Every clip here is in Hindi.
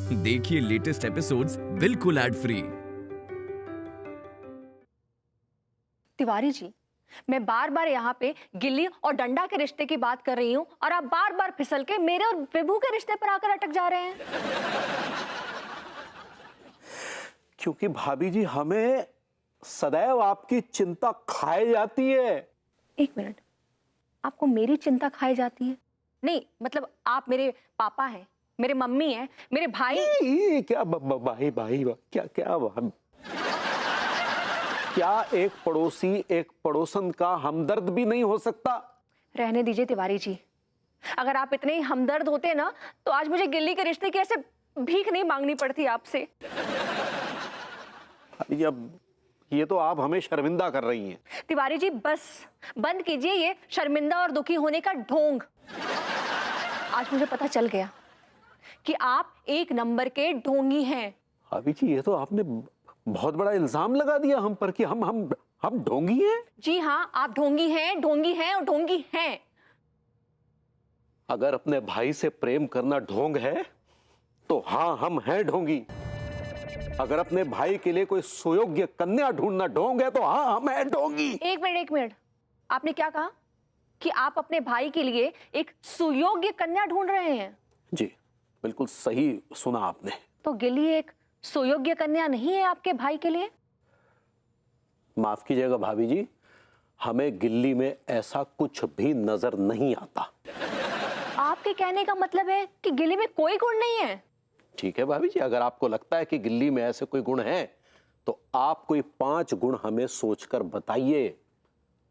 देखिए लेटेस्ट एपिसोड्स बिल्कुल एड फ्री। तिवारी जी, मैं बार बार यहाँ पे गिल्ली और डंडा के रिश्ते की बात कर रही हूँ और आप बार बार फिसल के मेरे और विभू के रिश्ते पर आकर अटक जा रहे हैं। क्योंकि भाभी जी हमें सदैव आपकी चिंता खाए जाती है। एक मिनट, आपको मेरी चिंता खाई जाती है? नहीं, मतलब आप मेरे पापा हैं, मेरे मम्मी हैं, मेरे भाई। ये क्या भाई भाई क्या क्या क्या एक पड़ोसी एक पड़ोसन का हमदर्द भी नहीं हो सकता? रहने दीजिए तिवारी जी, अगर आप इतने ही हमदर्द होते ना तो आज मुझे गिल्ली के रिश्ते की ऐसे भीख नहीं मांगनी पड़ती आपसे। अब ये तो आप हमें शर्मिंदा कर रही हैं। तिवारी जी बस बंद कीजिए ये शर्मिंदा और दुखी होने का ढोंग। आज मुझे पता चल गया कि आप एक नंबर के ढोंगी हैं। भाभी जी ये तो आपने बहुत बड़ा इल्जाम लगा दिया हम पर कि हम ढोंगी हैं। जी हाँ, आप ढोंगी हैं, ढोंगी हैं और ढोंगी हैं। अगर अपने भाई से प्रेम करना ढोंग है तो हाँ हम हैं ढोंगी। अगर अपने भाई के लिए कोई सुयोग्य कन्या ढूंढना ढोंग है तो हाँ हम हैं ढोंगी। एक मिनट, आपने क्या कहा कि आप अपने भाई के लिए एक सुयोग्य कन्या ढूंढ रहे हैं? जी बिल्कुल सही सुना आपने। तो गिल्ली एक सुयोग्य कन्या नहीं है आपके भाई के लिए? माफ कीजिएगा भाभी जी, हमें गिल्ली में ऐसा कुछ भी नजर नहीं आता। आपके कहने का मतलब है कि गिल्ली में कोई गुण नहीं है? ठीक है भाभी जी, अगर आपको लगता है कि गिल्ली में ऐसे कोई गुण हैं तो आप कोई 5 गुण हमें सोचकर बताइए।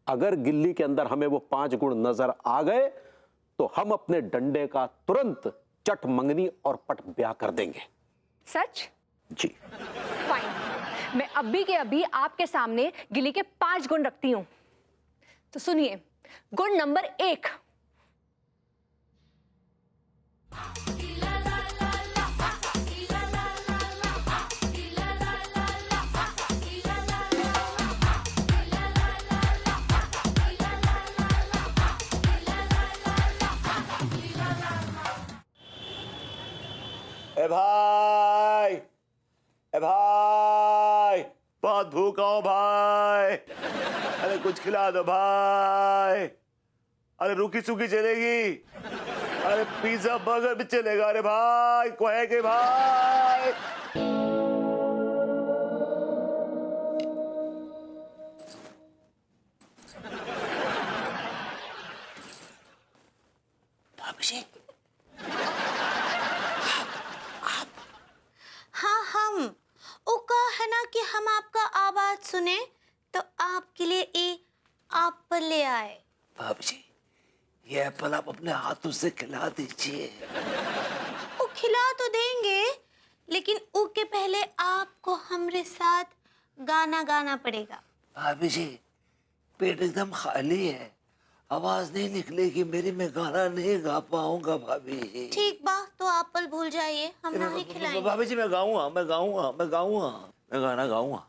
अगर गिल्ली के अंदर हमें वो 5 गुण नजर आ गए तो हम अपने डंडे का तुरंत चट मंगनी और पट ब्याह कर देंगे। सच? जी फाइन, मैं अभी के अभी आपके सामने गिल्ली के 5 गुण रखती हूं। तो सुनिए, गुण नंबर 1, ए भाई, ए भाई, बहुत भूखा हूं भाई। अरे कुछ खिला दो भाई। अरे रूखी सूखी चलेगी? अरे पिज्जा बर्गर भी चलेगा? अरे भाई को है कि भाई? हाँ हम वो कहा है ना कि हम आपका आवाज सुने तो आपके लिए एक एप्पल ले आए। भाभी जी ये एप्पल आप अपने हाथों से खिला दीजिए। वो खिला तो देंगे लेकिन उसके पहले आपको हमरे साथ गाना गाना पड़ेगा। भाभी जी पेट एकदम खाली है, आवाज नहीं निकलेगी मेरी, मैं गाना नहीं गा पाऊंगा भाभी जी। ठीक बा, तो एप्पल भूल जाइए, हम नहीं खिलाएंगे। भाभी जी मैं गाऊंगा, मैं गाना गाऊंगा, मैं गाना गाऊंगा।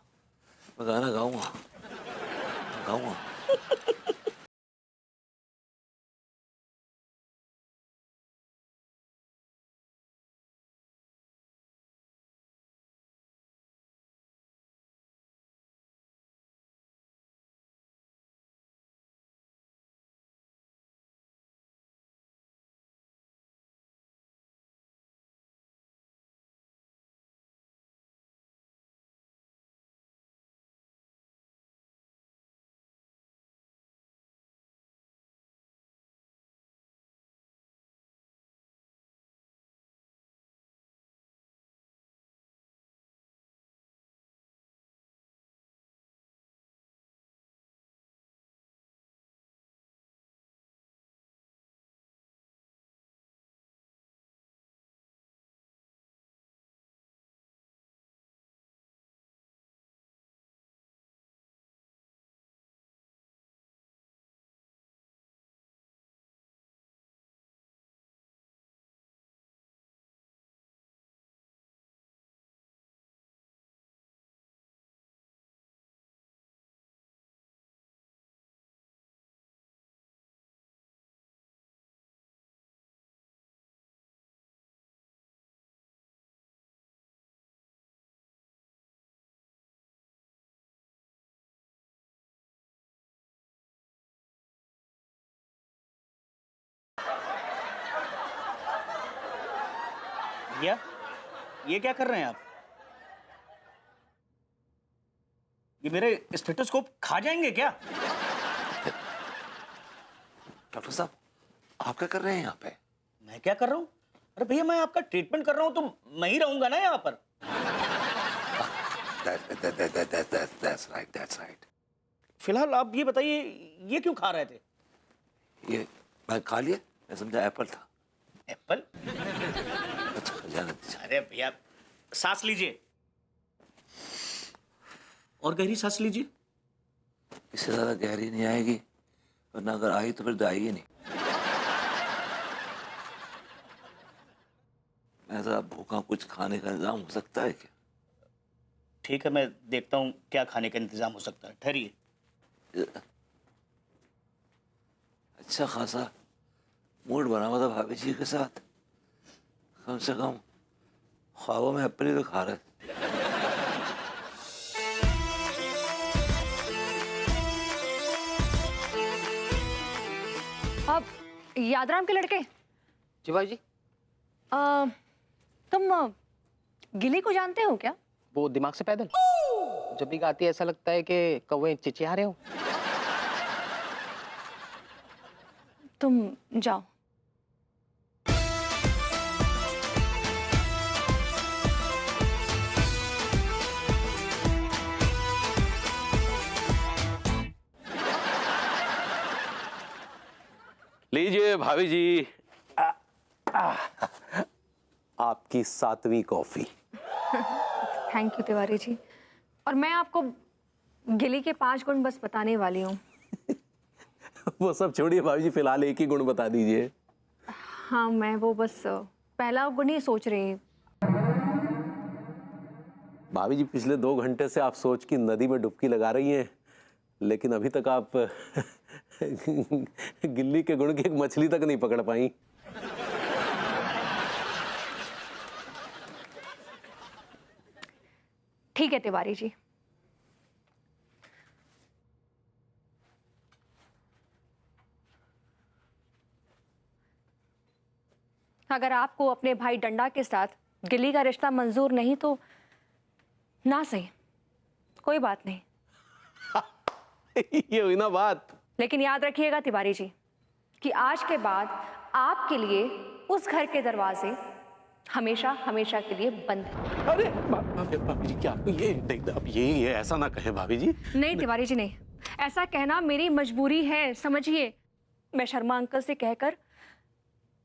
भैया ये क्या कर रहे हैं आप? ये मेरे स्टेथोस्कोप खा जाएंगे क्या? डॉक्टर साहब आप क्या कर रहे हैं यहाँ पे? मैं क्या कर रहा हूँ? अरे भैया मैं आपका ट्रीटमेंट कर रहा हूँ तो मैं ही रहूंगा ना यहाँ पर। That's right. फिलहाल आप ये बताइए ये क्यों खा रहे थे? ये मैं खा लिया, मैं समझा एप्पल था। एप्पल? अच्छा जाने दीजिए। अरे भैया सांस लीजिए और गहरी सांस लीजिए। इससे ज्यादा गहरी नहीं आएगी, वरना अगर आई तो फिर तो आएगी नहीं। ऐसा भूखा कुछ खाने का इंतजाम हो सकता है क्या? ठीक है मैं देखता हूँ क्या खाने का इंतजाम हो सकता है, ठहरिए। अच्छा खासा मूड बना हुआ था भाभी जी के साथ, कम से कम ख्वाबों में एप्पल ही तो खा रहे थे। अब यादराम के लड़के जी भाई जी। तुम गिली को जानते हो क्या? वो दिमाग से पैदल जब भी गाती है ऐसा लगता है कि कौवे चिचिया रहे हो। तुम जाओ। लीजिए भाभी जी, आपकी 7वीं coffee. Thank you Tiwari ji. और मैं आपको गिली के 5 गुण बस बताने वाली हूँ। वो सब छोड़िए भाभी जी, फिलहाल एक ही गुण बता दीजिए। हाँ मैं वो बस पहला गुण ही सोच रही। भाभी जी पिछले 2 घंटे से आप सोच की नदी में डुबकी लगा रही हैं, लेकिन अभी तक आप गिल्ली के गुण की एक मछली तक नहीं पकड़ पाई। ठीक है तिवारी जी, अगर आपको अपने भाई डंडा के साथ गिल्ली का रिश्ता मंजूर नहीं तो ना सही, कोई बात नहीं। ये हुई ना बात। लेकिन याद रखिएगा तिवारी जी कि आज के बाद आपके लिए उस घर के दरवाजे हमेशा हमेशा के लिए बंद हैं। अरे भाभी जी क्या ये नहीं, अब ये ऐसा ना कहें भाभी जी। नहीं तिवारी जी नहीं, ऐसा कहना मेरी मजबूरी है, समझिए। मैं शर्मा अंकल से कहकर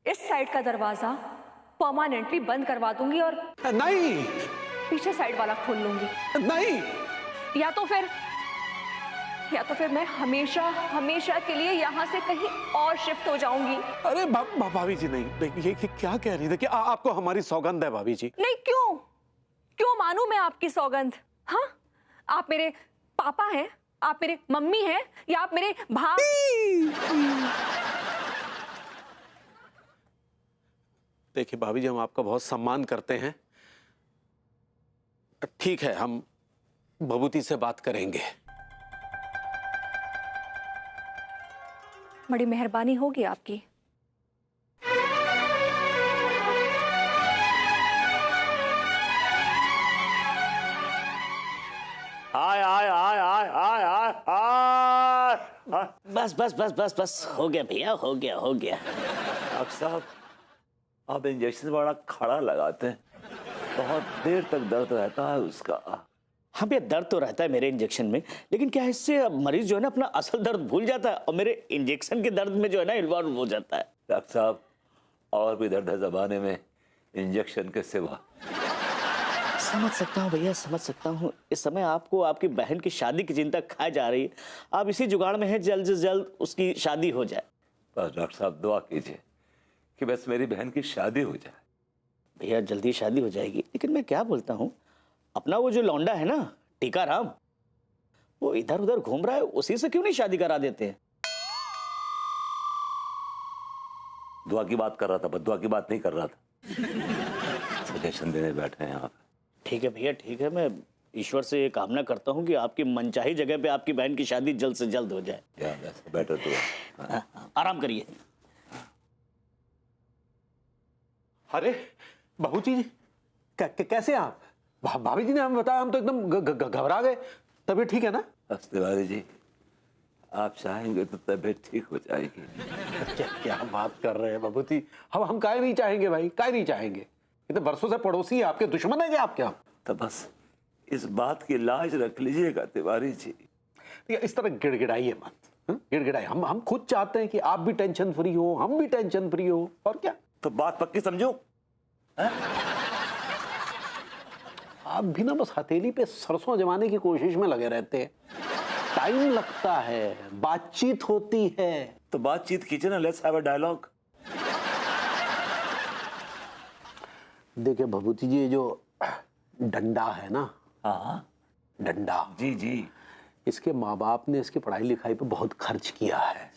इस साइड का दरवाजा परमानेंटली बंद करवा दूंगी और नहीं, पीछे साइड वाला खोल लूंगी। नहीं, या तो फिर मैं हमेशा हमेशा के लिए यहाँ से कहीं और शिफ्ट हो जाऊंगी। अरे भाभी जी नहीं, ये क्या कह रही थी कि आपको हमारी सौगंध है भाभी जी। नहीं, क्यों मानूं मैं आपकी सौगंध? हाँ, आप मेरे पापा हैं, आप मेरे मम्मी हैं, या आप मेरे भाई? देखिए भाभी जी, हम आपका बहुत सम्मान करते हैं। ठीक है, हम भभूति से बात करेंगे। बड़ी मेहरबानी होगी आपकी। आय आय आय आय आय आय आय। बस हो गया भैया, हो गया। डॉक्टर साहब आप इंजेक्शन बड़ा खड़ा लगाते हैं, बहुत देर तक दर्द रहता है उसका। हाँ भैया दर्द तो रहता है मेरे इंजेक्शन में, लेकिन क्या है इससे मरीज जो है ना अपना असल दर्द भूल जाता है और मेरे इंजेक्शन के दर्द में जो है ना इन्वॉल्व हो जाता है। डॉक्टर साहब और भी दर्द है जमाने में इंजेक्शन के सिवा। समझ सकता हूँ भैया, समझ सकता हूँ। इस समय आपको आपकी बहन की शादी की चिंता खाई जा रही है, आप इसी जुगाड़ में हैं जल्द से जल्द उसकी शादी हो जाए। बस डॉक्टर साहब दुआ कीजिए कि बस मेरी बहन की शादी हो जाए। भैया जल्दी शादी हो जाएगी, लेकिन मैं क्या बोलता हूँ, अपना वो जो लौंडा है ना टीकाराम, वो इधर उधर घूम रहा है, उसी से क्यों नहीं शादी करा देते हैं? दुआ की बात कर रहा था, बद्दुआ की बात नहीं कर रहा था। सजेशन देने बैठे हैं यहाँ पे। ठीक है भैया ठीक है, मैं ईश्वर से ये कामना करता हूँ कि आपकी मनचाही जगह पे आपकी बहन की शादी जल्द से जल्द हो जाए। बेटर तो आराम करिए। अरे बाबूजी जी कैसे आप? भाभी जी ने हमें बताया, हम तो एकदम घबरा गए। तबीयत ठीक है ना? बस तिवारी जी, आप चाहेंगे तो तबीयत ठीक हो जाएगी। क्या बात कर रहे हैं बाबूजी? हम काहे नहीं चाहेंगे भाई, काहे नहीं चाहेंगे? ये तो बरसों से पड़ोसी है, आपके दुश्मन है क्या आपके? हम तो बस इस बात की लाज रख लीजिएगा तिवारी जी। इस तरह गिड़गिड़ाइए मत, गिड़गिड़ाइए। हम खुद चाहते हैं कि आप भी टेंशन फ्री हो, हम भी टेंशन फ्री हो, और क्या। तो बात पक्की समझो। आप भी ना बस हथेली पे सरसों जमाने की कोशिश में लगे रहते हैं। टाइम लगता है, बातचीत होती है। तो बातचीत कीजिए ना, लेट्स हैव अ डायलॉग। देखिए भभूति जी, ये जो डंडा है ना, हाँ डंडा, जी जी, इसके माँ बाप ने इसकी पढ़ाई लिखाई पे बहुत खर्च किया है,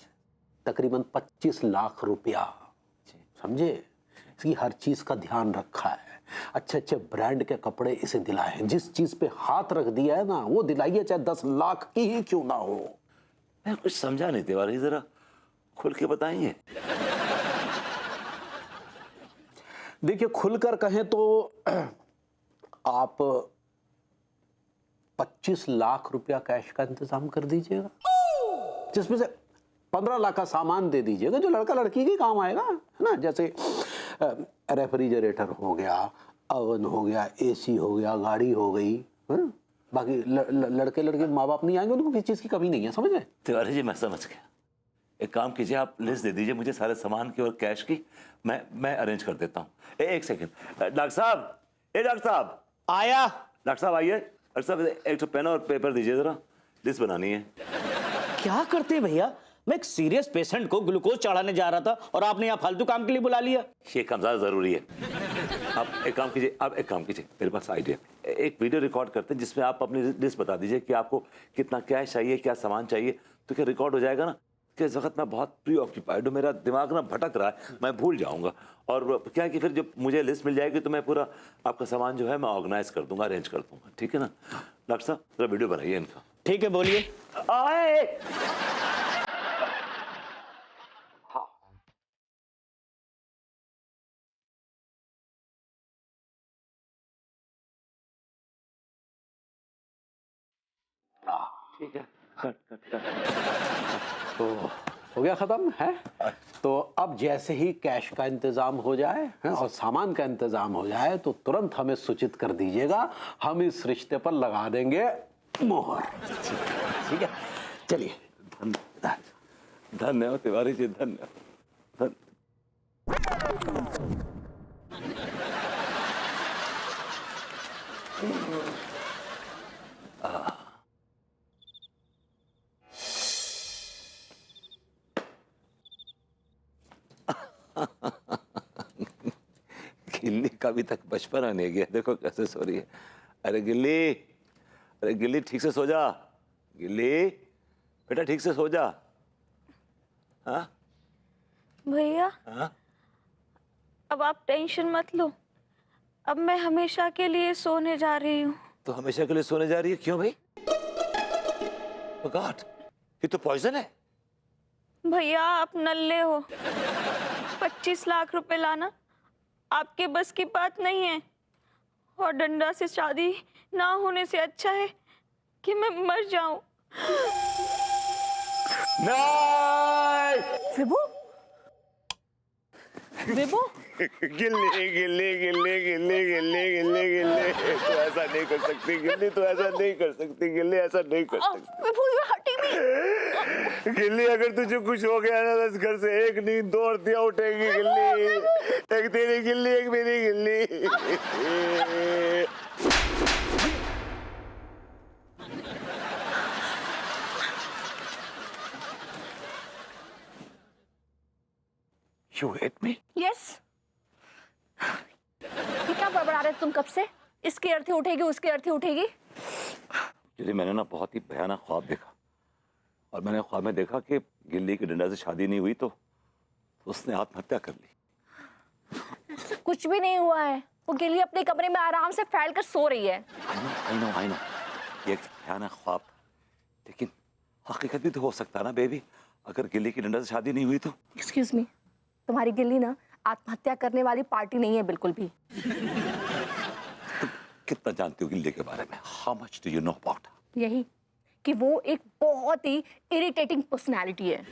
तकरीबन 25 लाख रुपया, समझे। इसकी हर चीज का ध्यान रखा है, अच्छे अच्छे ब्रांड के कपड़े इसे दिलाए हैं। जिस चीज पे हाथ रख दिया है ना, वो दिलाइए, चाहे 10 लाख की ही क्यों ना हो। मैं कुछ समझा नहीं तिवारी, जरा खुल के बताइए। देखिए, खुलकर कहें तो आप 25 लाख रुपया कैश का इंतजाम कर दीजिएगा, जिसमें से 15 लाख का सामान दे दीजिएगा जो लड़का लड़की के काम आएगा, है ना। जैसे रेफ्रिजरेटर हो गया, अवन हो गया, एसी हो गया, गाड़ी हो गई, है ना। बाकी लड़के लड़के माँ बाप नहीं आएंगे, उनको किसी चीज की कमी नहीं है, समझ गए। तिवारी जी मैं समझ गया। एक काम कीजिए, आप लिस्ट दे दीजिए मुझे सारे सामान की और कैश की, मैं अरेंज कर देता हूँ। एक सेकंड डॉक्टर साहब, डॉक्टर साहब आया। डॉक्टर साहब आइए। डॉक्टर साहब एक तो पेन और पेपर दीजिए, जरा लिस्ट बनानी है। क्या करते हैं भैया? मैं एक सीरियस पेशेंट को ग्लूकोज चढ़ाने जा रहा था और आपने यहाँ फालतू काम के लिए बुला लिया। ये काम ज्यादा जरूरी है। आप एक काम कीजिए, मेरे पास आइडिया, एक वीडियो रिकॉर्ड करते हैं जिसमें आप अपनी लिस्ट बता दीजिए कि आपको कितना कैश चाहिए, क्या सामान चाहिए, तो क्या रिकॉर्ड हो जाएगा ना। कि इस वक्त मैं बहुत प्री ऑक्यूपाइड हूँ, मेरा दिमाग ना भटक रहा है, मैं भूल जाऊंगा। और क्या है कि फिर जब मुझे लिस्ट मिल जाएगी तो मैं पूरा आपका सामान जो है मैं ऑर्गेनाइज कर दूंगा, अरेंज कर दूंगा, ठीक है ना। डॉक्टर साहब जरा वीडियो बनाइए इनका। ठीक है, बोलिए। आए ठीक है, कट। तो हो गया खत्म है। तो अब जैसे ही कैश का इंतजाम हो जाए है और सामान का इंतजाम हो जाए तो तुरंत हमें सूचित कर दीजिएगा, हम इस रिश्ते पर लगा देंगे मोहर। ठीक है, चलिए। धन्यवाद तिवारी जी, धन्यवाद। गिल्ली का अभी तक बचपना नहीं गया, देखो कैसे सो रही है। अरे गिल्ली ठीक से सो जा। गिल्ली बेटा ठीक से सो जा। हाँ भैया हाँ, अब आप टेंशन मत लो, अब मैं हमेशा के लिए सोने जा रही हूँ। तो हमेशा के लिए सोने जा रही है? क्यों भाई? Oh God, ये तो पॉइजन है। भैया आप नल्ले हो, 25 लाख रुपए लाना आपके बस की बात नहीं है, और डंडा से शादी ना होने से अच्छा है कि मैं मर जाऊं। नहीं! विभू, विभू, गिल्ली गिल्ली गिल्ली गिल्ली गिल्ली गिल्ली गिल्ली, तू ऐसा नहीं कर सकती गिल्ली, तू ऐसा नहीं कर सकती गिल्ली, ऐसा नहीं कर सकती विभू, यू हर्टिंग मी। गिल्ली। अगर तुझे कुछ हो गया ना तो इस घर से एक नींद दो और दिया उठेगी गिल्ली। एक तेरी गिल्ली, एक मेरी गिल्ली। You hate me? यस। ये क्या बड़बड़ा रहे तुम कब से? इसकी अर्थी उठेगी, उसकी अर्थी उठेगी। गिल्ली, मैंने ना बहुत ही भयानक ख्वाब देखा, और मैंने ख्वाब में देखा कि गिल्ली की डंडा से शादी नहीं हुई तो उसने आत्महत्या कर ली। कुछ भी नहीं हुआ है, वो गिल्ली अपने कमरे में आराम से फैल कर सो रही है। I know, ये एक भयानक ख्वाब, लेकिन हकीकत भी तो हो सकता है ना बेबी। अगर गिल्ली की डंडा से शादी नहीं हुई तो? एक्सक्यूज मी, तुम्हारी गिल्ली ना आत्महत्या करने वाली पार्टी नहीं है बिल्कुल भी। कितना जानती हो गिल्ली के बारे में? How much do you know about? यही कि वो एक बहुत ही इरिटेटिंग पर्सनालिटी है।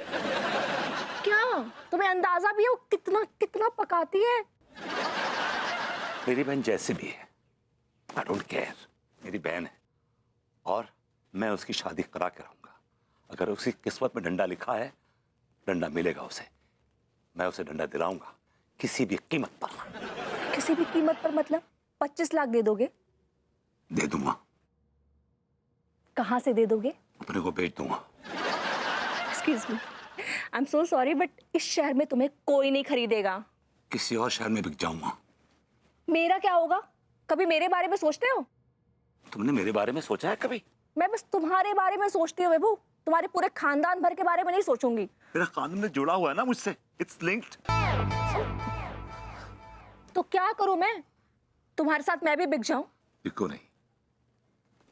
क्या तुम्हें अंदाजा भी है वो कितना कितना पकाती है? मेरी बहन जैसे भी है, आई डोंट केयर, मेरी बहन है और मैं उसकी शादी करा के रहूंगा। अगर उसकी किस्मत में डंडा लिखा है, डंडा मिलेगा उसे। मैं उसे डंडा दिलाऊंगा किसी भी कीमत पर। किसी भी कीमत पर मतलब 25 लाख दे दोगे? दे दूंगा। कहाँ से दे दोगे? अपने को बेच दूंगा। Excuse me, I am so sorry but इस शहर में तुम्हें कोई नहीं खरीदेगा। किसी और शहर में बिक जाऊंगा। मेरा क्या होगा? कभी मेरे बारे में सोचते हो? तुमने मेरे बारे में सोचा है कभी? मैं बस तुम्हारे बारे में सोचती हूँ विभू, तुम्हारे पूरे खानदान भर के बारे में नहीं सोचूंगी। मेरा खानदान में जुड़ा हुआ है ना मुझसे, इट्स लिंक्ड। तो क्या करूं मैं? तुम्हारे साथ मैं भी बिक जाऊं? बिको नहीं,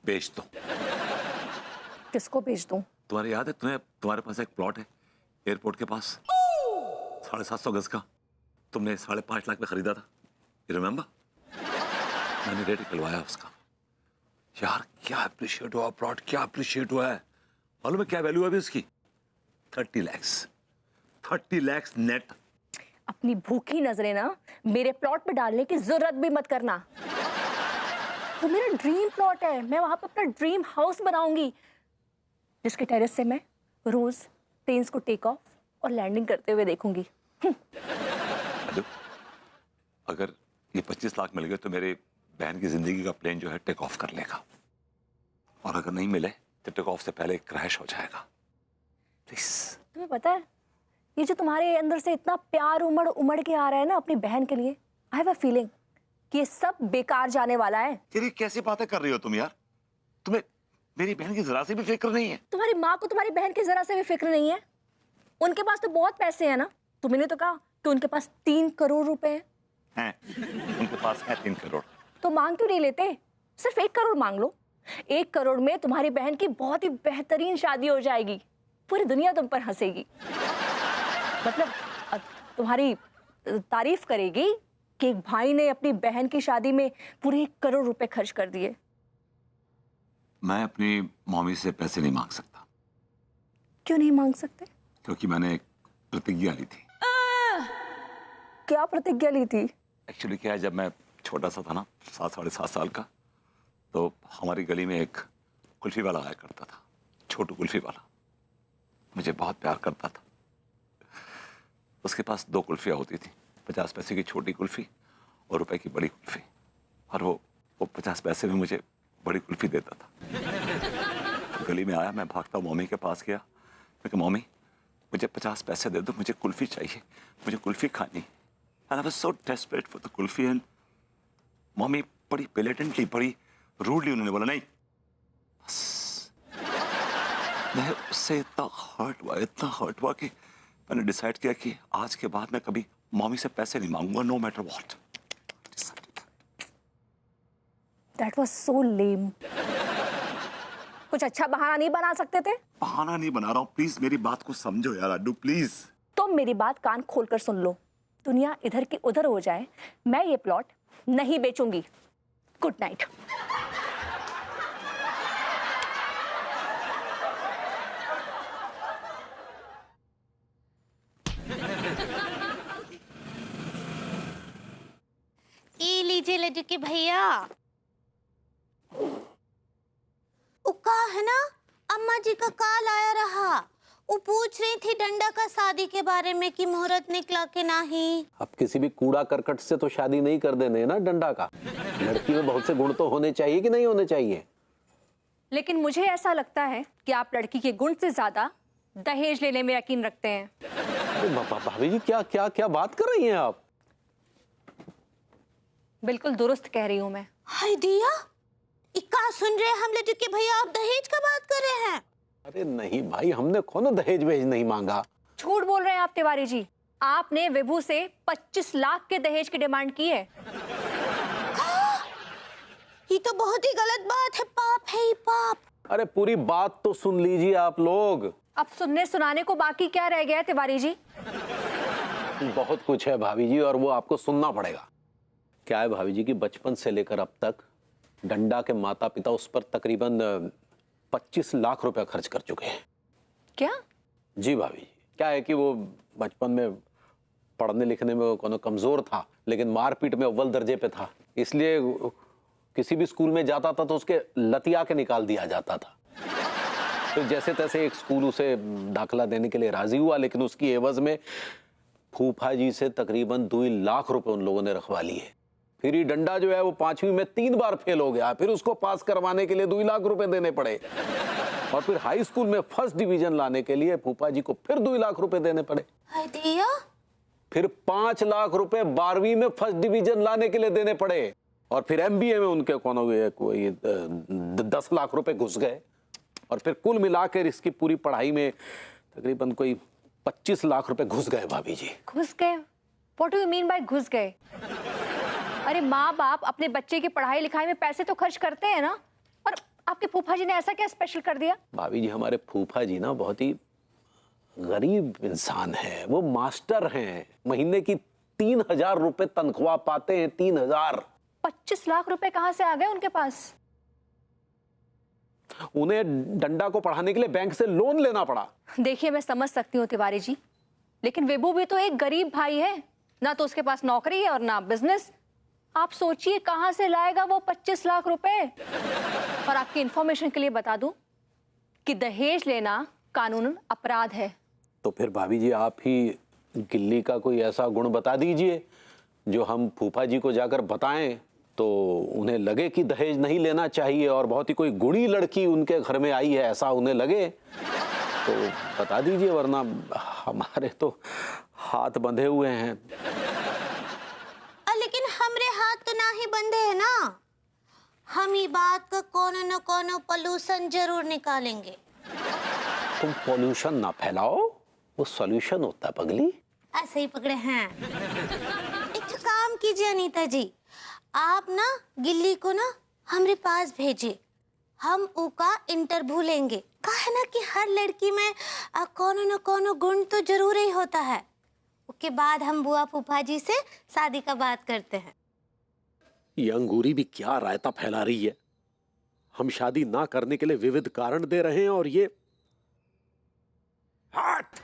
बेच दो। किसको बेच दूं? तुम्हारे याद है तुम्हारे पास एक प्लॉट है एयरपोर्ट के पास, 750 गज का, तुमने 5.5 लाख में खरीदा था, यू रिमेम्बर? मैंने रेट निकलवाया उसका। यार क्या अप्रिशिएट हुआ प्लॉट, क्या अप्रिशिएट हुआ है। मालूम है क्या वैल्यू है अभी उसकी? 30 लाख नेट। अपनी भूखी नजरें ना मेरे प्लॉट पे डालने की जरूरत भी मत करना। वो मेरा ड्रीम प्लॉट है, मैं वहां पे अपना ड्रीम हाउस बनाऊंगी जिसके टेरेस से मैं रोज प्लेन्स को टेक ऑफ और लैंडिंग करते हुए देखूंगी। अगर ये 25 लाख मिल गए तो मेरे बहन की जिंदगी का प्लेन जो है टेक ऑफ कर लेगा, और अगर नहीं मिले तो टेक ऑफ से पहले क्रैश हो जाएगा। प्लीज। तुम्हें पता है ये जो तुम्हारे अंदर से इतना प्यार उमड़ उमड़ के आ रहा है ना अपनी बहन के लिए, आई हैव अ फीलिंग कि ये सब बेकार जाने वाला है। ये कैसी बातें कर रही हो तुम यार? तुम्हें मेरी बहन की जरा सी भी फिक्र नहीं है? तुम्हारी माँ को तुम्हारी बहन की जरा से भी फिक्र नहीं है? उनके पास तो बहुत पैसे हैं ना। तुमने तो कहा कि उनके पास 3 करोड़ रुपए हैं। उनके पास है 3 करोड़। तो मांग क्यों नहीं लेते? सिर्फ 1 करोड़ मांग लो। 1 करोड़ में तुम्हारी बहन की बहुत ही बेहतरीन शादी हो जाएगी, पूरी दुनिया तुम पर हंसेगी। मतलब तुम्हारी तारीफ करेगी कि एक भाई ने अपनी बहन की शादी में पूरे 1 करोड़ रुपए खर्च कर दिए। मैं अपनी मम्मी से पैसे नहीं मांग सकता। क्यों नहीं मांग सकते? क्योंकि मैंने एक प्रतिज्ञा ली थी। क्या प्रतिज्ञा ली थी? एक्चुअली क्या है, जब मैं छोटा सा था ना, 7-7.5 साल का, तो हमारी गली में एक कुल्फी वाला आया करता था, छोटू कुल्फी वाला। मुझे बहुत प्यार करता था। उसके पास 2 कुल्फियाँ होती थी, 50 पैसे की छोटी कुल्फी और रुपए की बड़ी कुल्फी, और वो 50 पैसे में मुझे बड़ी कुल्फी देता था। तो गली में आया, मैं भागता मम्मी के पास गया, मैं कहा मम्मी मुझे 50 पैसे दे दो, मुझे कुल्फी चाहिए, मुझे कुल्फी खानी। And I was so desperate for the kulfi, and mummy बड़ी बेलेटेंटली, बड़ी रूडली उन्होंने बोला नहीं। बस मैं उससे इतना हर्ट हुआ कि मैंने डिसाइड किया कि आज के बाद मैं कभी मम्मी से पैसे नहीं मांगूंगा, no matter what. That was so lame. कुछ अच्छा बहाना नहीं बना सकते थे? बहाना नहीं बना रहा हूँ, प्लीज मेरी बात को समझो यार अड्डू, प्लीज। तुम मेरी बात कान खोलकर सुन लो। दुनिया इधर की उधर हो जाए, मैं ये प्लॉट नहीं बेचूंगी। Good night. ये लीजिए लड्डू के भैया। उका है ना, अम्मा जी का कॉल आया रहा। वो पूछ रही थी डंडा का शादी के बारे में कि मुहूर्त निकला कि नहीं। अब किसी भी कूड़ा करकट से तो शादी नहीं कर देने ना डंडा का। लड़की में बहुत से गुण तो होने चाहिए कि नहीं होने चाहिए? लेकिन मुझे ऐसा लगता है कि आप लड़की के गुण से ज्यादा दहेज लेने में यकीन रखते हैं। अरे भाभी जी, क्या क्या क्या बात कर रही हैं आप? बिल्कुल दुरुस्त कह रही हूँ मैं। हाय दिया, इक्का सुन रहे हम लड्डू के भैया, आप दहेज का बात कर रहे हैं? अरे नहीं भाई, हमने कौन दहेज वेज नहीं मांगा। झूठ बोल रहे हैं आप तिवारी जी। आपने विभू से 25 लाख के दहेज की डिमांड की है। ये तो बहुत ही गलत बात है, पाप है ये पाप। अरे पूरी बात तो सुन लीजिए आप लोग। अब सुनने सुनाने को बाकी क्या रह गया है तिवारी जी? बहुत कुछ है भाभी जी, और वो आपको सुनना पड़ेगा। क्या है भाभी जी कि बचपन से लेकर अब तक डंडा के माता पिता उस पर तकरीबन 25 लाख रुपया खर्च कर चुके हैं। क्या? जी भाभी जी, क्या है कि वो बचपन में पढ़ने लिखने में कोनो कमजोर था, लेकिन मारपीट में अव्वल दर्जे पे था, इसलिए किसी भी स्कूल में जाता था तो उसके लतिया के निकाल दिया जाता था। फिर जैसे तैसे एक स्कूल उसे दाखिला देने के लिए राजी हुआ, लेकिन उसकी एवज में फूफा जी से तकरीबन 2 लाख रुपए उन लोगों ने रखवा लिए। फिर ये डंडा जो है वो 5वीं में 3 बार फेल हो गया, फिर उसको पास करवाने के लिए 2 लाख रुपए देने पड़े, और फिर हाई स्कूल में फर्स्ट डिवीजन लाने के लिए फूफा जी को फिर 2 लाख रुपए देने पड़े। हाय दिया, फिर 5 लाख रुपए 12वीं में फर्स्ट डिवीजन लाने के लिए देने पड़े, और फिर MBA में उनके कोई 10 लाख रुपए घुस गए, और फिर कुल मिलाकर इसकी पूरी पढ़ाई में तकरीबन कोई 25 लाख रुपए घुस गए भाभी जी। घुस गए? What do you mean by घुस गए? अरे माँ बाप अपने बच्चे की पढ़ाई लिखाई में पैसे तो खर्च करते हैं ना, और आपके फूफा जी ने ऐसा क्या स्पेशल कर दिया? भाभी जी, हमारे फूफा जी ना बहुत ही गरीब इंसान है, वो मास्टर हैं, महीने की 3000 रुपए तनख्वाह पाते हैं। 3000। 25 लाख रुपए कहाँ से आ गए उनके पास? उन्हें डंडा को पढ़ाने के लिए बैंक से लोन लेना पड़ा। देखिए, मैं समझ सकती हूँ तिवारी जी, लेकिन विभू भी तो एक गरीब भाई है ना, तो उसके पास नौकरी है और ना बिजनेस। आप सोचिए कहाँ से लाएगा वो 25 लाख रुपए। और आपकी इंफॉर्मेशन के लिए बता दूं कि दहेज लेना कानूनन अपराध है। तो फिर भाभी जी, आप ही गिल्ली का कोई ऐसा गुण बता दीजिए जो हम फूफा जी को जाकर बताएं तो उन्हें लगे कि दहेज नहीं लेना चाहिए, और बहुत ही कोई गुणी लड़की उनके घर में आई है ऐसा उन्हें लगे, तो बता दीजिए, वरना हमारे तो हाथ बंधे हुए हैं। लेकिन हमरे हाथ तो ना ही बंधे है ना, हम ही बात का कोनो न कोनो पोल्यूशन जरूर निकालेंगे। तुम पोल्यूशन ना फैलाओ, वो सॉल्यूशन होता है पगली। ऐसे ही पकड़े हैं। एक तो काम कीजिए अनीता जी, आप ना गिल्ली को ना हमारे पास भेजिए, हम उसका इंटरव्यू लेंगे। कहा है ना कि हर लड़की में कोनो न कोनो गुण तो जरूर ही होता है। उसके बाद हम बुआ फूफा जी से शादी का बात करते हैं। ये अंगूरी भी क्या रायता फैला रही है। हम शादी ना करने के लिए विविध कारण दे रहे हैं, और ये हट।